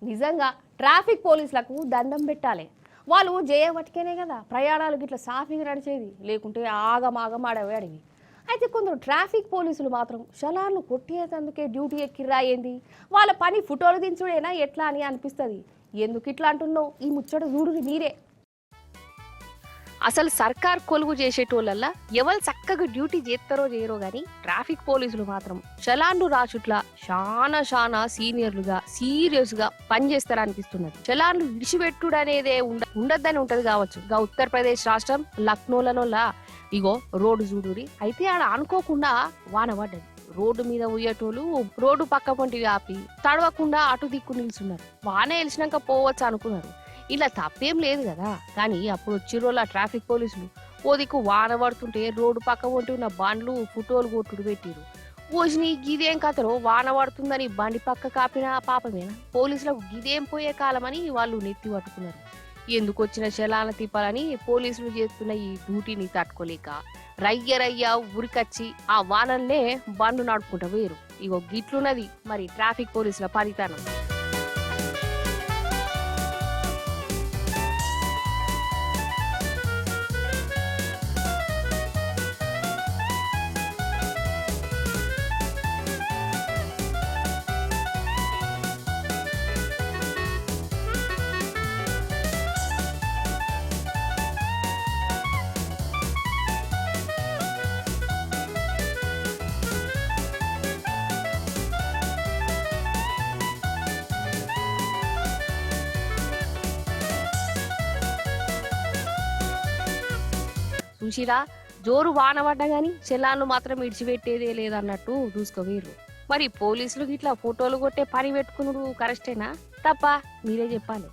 నిజంగా ట్రాఫిక్ పోలీసులకు దండం పెట్టాలి. వాళ్ళు చేయబట్టుకేనే కదా ప్రయాణాలు గిట్లా సాఫీగా నడిచేది, లేకుంటే ఆగమాగం ఆడవి. అయితే కొందరు ట్రాఫిక్ పోలీసులు మాత్రం చలాన్లు కొట్టేందుకే డ్యూటీ ఎక్కిర్రా ఏంది, వాళ్ళ పని ఫోటోలు దించుడేనా ఎట్లా అని అనిపిస్తుంది. ఎందుకు ఇట్లా అంటున్నావు, ఈ ముచ్చట చూడుని మీరే. అసలు సర్కార్ కొలువు చేసేటోళ్ళల్లా ఎవరు చక్కగా డ్యూటీ చేస్తారో చేయరో గాని ట్రాఫిక్ పోలీసులు మాత్రం చలాన్లు రాచుట్లా చాలా సీనియర్లుగా సీరియస్ గా పనిచేస్తారా అనిపిస్తున్నది. చలాన్లు విడిచిపెట్టుడు అనేదే ఉండద్దని ఉంటది కావచ్చు. ఉత్తరప్రదేశ్ రాష్ట్రం లక్నోలనోలా ఇగో రోడ్డు చూడురి, అయితే ఆడ అనుకోకుండా వాన పడ్డది. రోడ్డు మీద పోయేటోళ్ళు రోడ్డు పక్క పొంటి ఆపి తడవకుండా అటు దిక్కు నిల్చున్నారు. వాన వెలిసినాక పోవచ్చు అనుకున్నారు. ఇలా తప్పేం లేదు కదా. కానీ అప్పుడు వచ్చిరోళ్ళ ట్రాఫిక్ పోలీసులు ఓ దిక్కు వాన పడుతుంటే రోడ్డు పక్క పొంటి ఉన్న బండ్లు ఫోటోలు కొట్టుడు పెట్టిరు. పోసిని గిదేం కథలో వాన పడుతుందని బండి పక్క కాపిన పాపమేనా? పోలీసులకు గిదేం పోయే కాలమని వాళ్ళు నెత్తి పట్టుకున్నారు. ఎందుకు వచ్చిన చలాన తిప్పాలని పోలీసులు చేస్తున్న ఈ డ్యూటీని తట్టుకోలేక రయ్య ఉరికచ్చి ఆ వానల్నే బండ్లు నడుపుకుంటా పోయారు. ఇగో గిట్లున్నది మరి ట్రాఫిక్ పోలీసుల పనితనం. చూసిరా, జోరు వాన పడ్డా గాని చెల్లాన్లు మాత్రం ఇడిచిపెట్టేదే లేదన్నట్టు చూసుకోవేరు. మరి పోలీసులు ఇట్లా ఫోటోలు కొట్టే పని పెట్టుకున్నాడు కరెక్టేనా తప్ప మీరే చెప్పాలి.